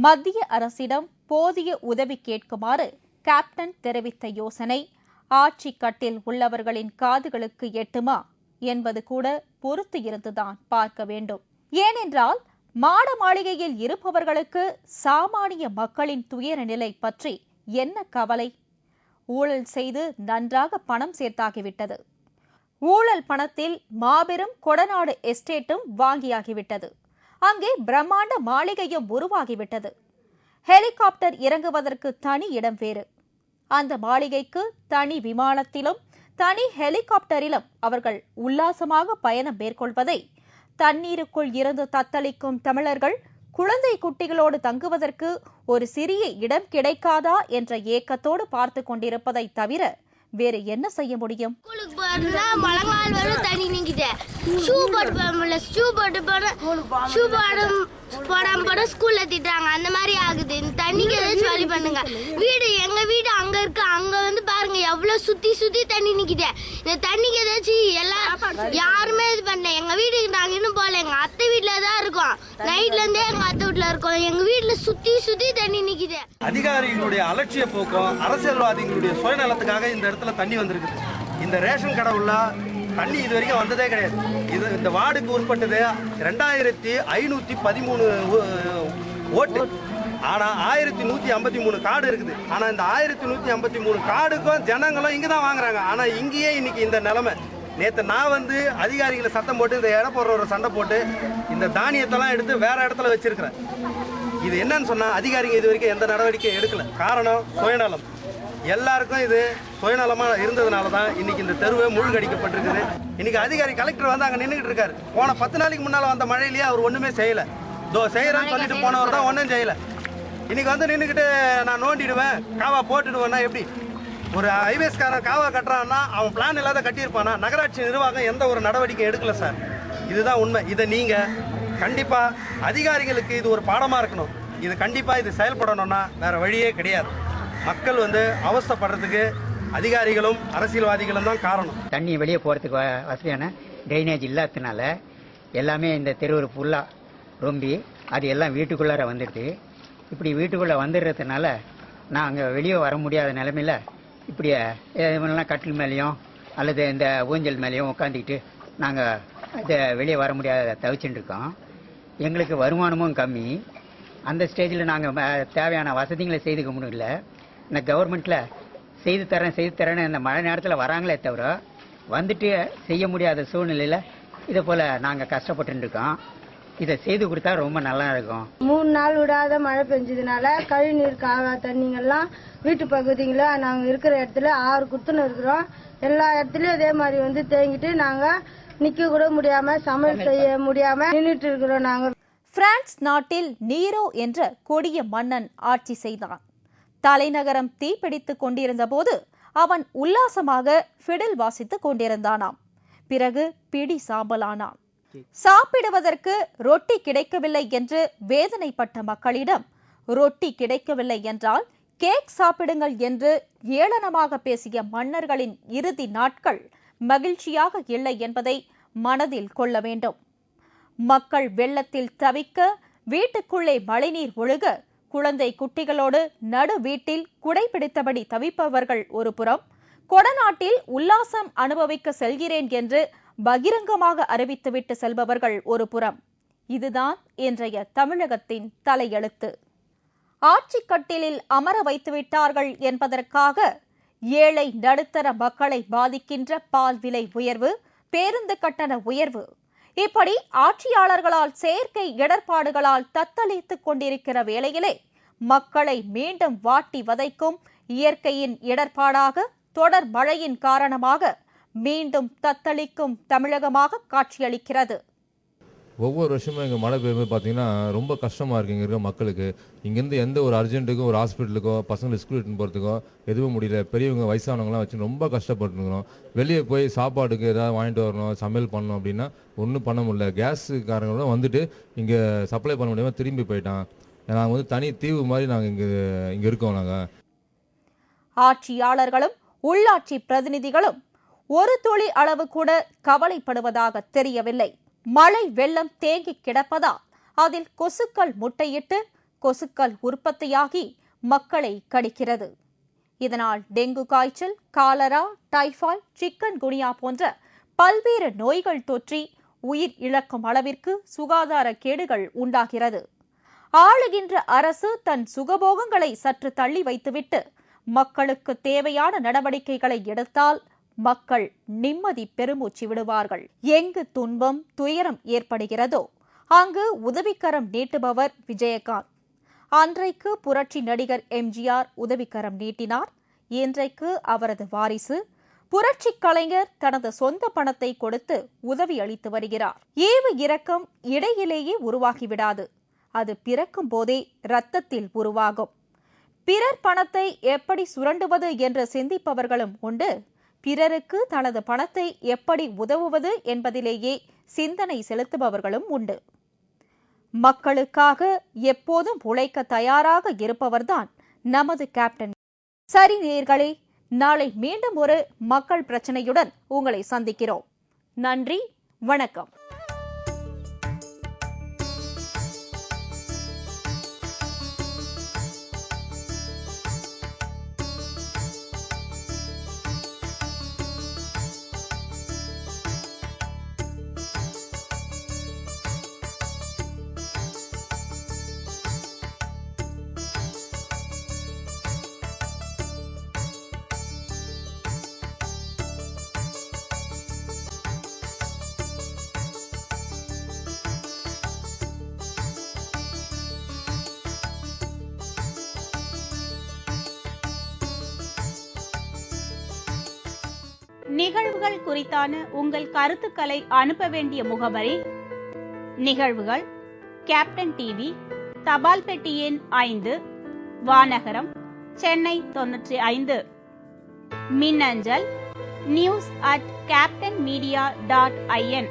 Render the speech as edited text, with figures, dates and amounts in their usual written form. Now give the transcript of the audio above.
மத்திய அரசிடம் போதிய உதவி கேட்குமாறு கேப்டன் தெரிவித்த யோசனை ஆட்சி கட்டில் உள்ளவர்களின் காதுகளுக்கு எட்டுமா என்பது கூட பொறுத்து இருந்துதான் பார்க்க வேண்டும். ஏனென்றால் மாட மாளிகையில் இருப்பவர்களுக்கு சாமானிய மக்களின் துயர நிலை பற்றி என்ன கவலை? ஊழல் செய்து நன்றாக பணம் சேர்த்தாகிவிட்டது. ஊழல் பணத்தில் மாபெரும் கொடநாடு எஸ்டேட்டும் வாங்கியாகிவிட்டது. அங்கே பிரம்மாண்ட மாளிகையும் உருவாகிவிட்டது. ஹெலிகாப்டர் இறங்குவதற்கு தனி இடம் வேறு. அந்த மாளிகைக்கு தனி விமானத்திலும் தனி ஹெலிகாப்டரிலும் அவர்கள் உல்லாசமாக பயணம் மேற்கொள்வதை தண்ணீருக்குள் இருந்து தத்தளிக்கும் தமிழர்கள் குழந்தை குட்டிகளோடு தங்குவதற்கு ஒரு சிறிய இடம் கிடைக்காதா என்ற ஏக்கத்தோடு பார்த்து கொண்டிருப்பதை தவிர வேறு என்ன செய்ய முடியும்? ஸ்கூல்ல திட்டுறாங்க, அந்த மாதிரி ஆகுது. இந்த தண்ணிக்கு ஏதாச்சும் வழி பண்ணுங்க. வீடு எங்க வீடு அங்க இருக்கு, அங்க வந்து பாருங்க எவ்வளவு சுத்தி சுத்தி தண்ணி நிக்குது. இந்த தண்ணிக்கு ஏதாச்சும் எல்லாம் யாருமே இது பண்ண. எங்க வீட்டுக்கு நாங்க இன்னும் போல, எங்க அத்தை வீட்டுல தான் இருக்கோம். நைட்ல இருந்தே எங்க அத்தை வீட்டுல இருக்கோம். எங்க வீட்டுல சுத்தி சுத்தி தண்ணி நிக்குது. அதிகாரிகளுடைய அலட்சிய போக்கும் அரசியல்வாதிகளுடைய சுயநலத்துக்காக இந்த இடத்துல தண்ணி வந்திருக்குது. இந்த ரேஷன் கடை உள்ள தண்ணி இது வரைக்கும் வந்ததே கிடையாது. இது இந்த வார்டுக்கு உட்பட்டது 2513 ஓட்டு. ஆனா 1153 கார்டு இருக்குது. ஆனா இந்த 1153 கார்டுக்கும் ஜனங்களும் இங்கதான் வாங்குறாங்க. ஆனா இங்கேயே இன்னைக்கு இந்த நிலைமை. நேற்று நான் வந்து அதிகாரிகளை சத்தம் போட்டு இந்த இடம் போடுற ஒரு சண்டை போட்டு இந்த தானியத்தெல்லாம் எடுத்து வேற இடத்துல வச்சிருக்கிறேன். இது என்னன்னு சொன்னா அதிகாரிங்க இது வரைக்கும் எந்த நடவடிக்கையும் எடுக்கல. காரணம் சுயநலம். எல்லாருக்கும் இது சுயநலமா இருந்ததுனால தான் இன்னைக்கு இந்த தெருவே மூழ்கடிக்கப்பட்டிருக்குது. இன்னைக்கு அதிகாரி கலெக்டர் வந்து அங்க நின்றுட்டு இருக்காரு. போன 10 நாளைக்கு முன்னால வந்த மழையிலேயே அவர் ஒண்ணுமே செய்யல. செய்யறேன்னு சொல்லிட்டு போனவர் தான் ஒன்றும் செய்யல. இன்னைக்கு வந்து நின்றுக்கிட்டு நான் நோண்டிடுவேன் காவா போட்டுடுவேன்னா எப்படி? ஒரு ஹைவேஸ்காரன் காவா கட்டுறான்னா அவன் பிளான் இல்லாத கட்டியிருப்பானா? நகராட்சி நிர்வாகம் எந்த ஒரு நடவடிக்கை எடுக்கல சார். இதுதான் உண்மை. இதை நீங்க கண்டிப்பா அதிகாரிகளுக்கு இது ஒரு பாடமா இருக்கணும். இது கண்டிப்பா இது செயல்படணும்னா வேற வழியே கிடையாது. மக்கள் வந்து அவஸ்தைப்படுறதுக்கு அதிகாரிகளும் அரசியல்வாதிகளும் தான் காரணம். தண்ணி வெளியே போகிறதுக்கு வசதியான ட்ரைனேஜ் இல்லாததுனால எல்லாமே இந்த தெருவு ஃபுல்லாக ரொம்பி அது எல்லாம் வீட்டுக்குள்ளார வந்துடுது. இப்படி வீட்டுக்குள்ளே வந்துடுறதுனால நாங்கள் வெளியே வர முடியாத நிலைமையில் இப்படி எல்லாம் கட்டில் மேலேயும் அல்லது இந்த ஊஞ்சல் மேலேயும் உட்காந்துக்கிட்டு நாங்கள் அதை வெளியே வர முடியாத தவிச்சுட்டு இருக்கோம். எங்களுக்கு வருமானமும் கம்மி. அந்த ஸ்டேஜில் நாங்கள் தேவையான வசதிகளை செய்துக்க முடியல. இந்த கவர்மெண்ட்டில் செய்து தரேன்னு இந்த மழை நேரத்தில் வராங்களே தவிர வந்துட்டு செய்ய முடியாத சூழ்நிலையில் இதை போல் நாங்கள் கஷ்டப்பட்டு இருக்கோம். இதை செய்து கொடுத்தா ரொம்ப நல்லா இருக்கும். 3 நாள் விடாத மழை பெஞ்சதுனால கழிவுநீர் காவா தண்ணிங்கெல்லாம் வீட்டு பகுதிகளில் நாங்கள் இருக்கிற இடத்துல 6 குத்துன்னு இருக்கிறோம். எல்லா இடத்துலையும் இதே மாதிரி வந்து தேங்கிட்டு நாங்கள் நிற்க கூட முடியாம சமையல் செய்ய முடியாம நின்றுட்டு இருக்கிறோம். நாங்கள் பிரான்ஸ் நாட்டில் நீரோ என்ற கொடிய மன்னன் ஆட்சி செய்தான். தலைநகரம் தீப்பிடித்துக் கொண்டிருந்த போது அவன் உல்லாசமாக ஃபிடில் வாசித்துக் கொண்டிருந்தானாம். பிறகு பிடி சாம்பலானான். சாப்பிடுவதற்கு ரொட்டி கிடைக்கவில்லை என்று வேதனைப்பட்ட மக்களிடம் ரொட்டி கிடைக்கவில்லை என்றால் கேக் சாப்பிடுங்கள் என்று ஏளனமாக பேசிய மன்னர்களின் இறுதி நாட்கள் மகிழ்ச்சியாக இல்லை என்பதை மனதில் கொள்ள வேண்டும். மக்கள் வெள்ளத்தில் தவிக்க, வீட்டுக்குள்ளே மழைநீர் ஒழுக, குழந்தை குட்டிகளோடு நடு வீட்டில் குடைபிடித்தபடி தவிப்பவர்கள் ஒரு புறம், கொடநாட்டில் உல்லாசம் அனுபவிக்க செல்கிறேன் என்று பகிரங்கமாக அறிவித்துவிட்டு செல்பவர்கள் ஒரு புறம். இதுதான் இன்றைய தமிழகத்தின் தலையெழுத்து. ஆட்சி கட்டிலில் அமர வைத்துவிட்டார்கள் என்பதற்காக ஏழை நடுத்தர மக்களை பாதிக்கின்ற பால் விலை உயர்வு, பேருந்து கட்டண உயர்வு, இப்படி ஆட்சியாளர்களால் செயற்கை இடர்பாடுகளால் தத்தளித்துக் கொண்டிருக்கிற வேளையிலே மக்களை மீண்டும் வாட்டி வதைக்கும் இயற்கையின் இடர்பாடாக தொடர் மழையின் காரணமாக மீண்டும் தத்தளிக்கும் தமிழகமாக காட்சியளிக்கிறது. ஒவ்வொரு வருஷமும் எங்கள் மழை பெய்யும்போது பார்த்தீங்கன்னா ரொம்ப கஷ்டமாக இருக்குது. இங்கே இருக்க மக்களுக்கு இங்கேருந்து எந்த ஒரு அர்ஜென்ட்டுக்கும் ஒரு ஹாஸ்பிட்டலுக்கோ பசங்களை ஸ்கூல் எடுத்துன்னு போகிறதுக்கோ எதுவும் முடியல. பெரியவங்க வயசானவங்களாம் வச்சு ரொம்ப கஷ்டப்பட்டுருக்கிறோம். வெளியே போய் சாப்பாடுக்கு ஏதாவது வாங்கிட்டு வரணும், சமையல் பண்ணணும் அப்படின்னா ஒன்றும் பண்ண முடியல. கேஸுக்காரங்களும் வந்துட்டு இங்கே சப்ளை பண்ண முடியாமல் திரும்பி போயிட்டான். நாங்கள் வந்து தனி தீவு மாதிரி நாங்கள் இங்கே இருக்கோம். நாங்கள் ஆட்சியாளர்களும் உள்ளாட்சி பிரதிநிதிகளும் ஒரு துளி அளவு கூட கவலைப்படுவதாக தெரியவில்லை. மழை வெள்ளம் தேங்கி கிடப்பதால் அதில் கொசுக்கள் முட்டையிட்டு கொசுக்கள் உற்பத்தியாகி மக்களை கடிக்கிறது. இதனால் டெங்கு காய்ச்சல், காலரா, டைபாய்டு, சிக்கன் குனியா போன்ற பல்வேறு நோய்கள் தொற்றி உயிர் இழக்கும் அளவிற்கு சுகாதார கேடுகள் உண்டாகிறது. ஆளுகின்ற அரசு தன் சுகபோகங்களை சற்று தள்ளி வைத்துவிட்டு மக்களுக்கு தேவையான நடவடிக்கைகளை எடுத்தால் மக்கள் நிம்மதி பெருமூச்சு விடுவார்கள். எங்கு துன்பம், துயரம் ஏற்படுகிறதோ அங்கு உதவிக்கரம் நீட்டுபவர் விஜயகாந்த். அன்றைக்கு புரட்சி நடிகர் எம்ஜிஆர் உதவிக்கரம் நீட்டினார். இன்றைக்கு அவரது வாரிசு புரட்சி கலைஞர் தனது சொந்த பணத்தை கொடுத்து உதவி அளித்து வருகிறார். ஈவு இரக்கம் இடையிலேயே உருவாகிவிடாது. அது பிறக்கும் போதே இரத்தத்தில் உருவாகும். பிறர் பணத்தை எப்படி சுரண்டுவது என்று சிந்திப்பவர்களும் உண்டு. பிறருக்கு தனது பணத்தை எப்படி உதவுவது என்பதிலேயே சிந்தனை செலுத்துபவர்களும் உண்டு. மக்களுக்காக எப்போதும் உழைக்க தயாராக இருப்பவர்தான் நமது கேப்டன். சரி நேயர்களே, நாளை மீண்டும் ஒரு மக்கள் பிரச்சனையுடன் உங்களை சந்திக்கிறோம். நன்றி, வணக்கம். நிகழ்வுகள் குறித்தான உங்கள் கருத்துக்களை அனுப்ப வேண்டிய முகவரி: நிகழ்வுகள், கேப்டன் டிவி, தபால் பெட்டி எண் 5, வானகரம், சென்னை 95. மின்னஞ்சல் news@captainmedia.in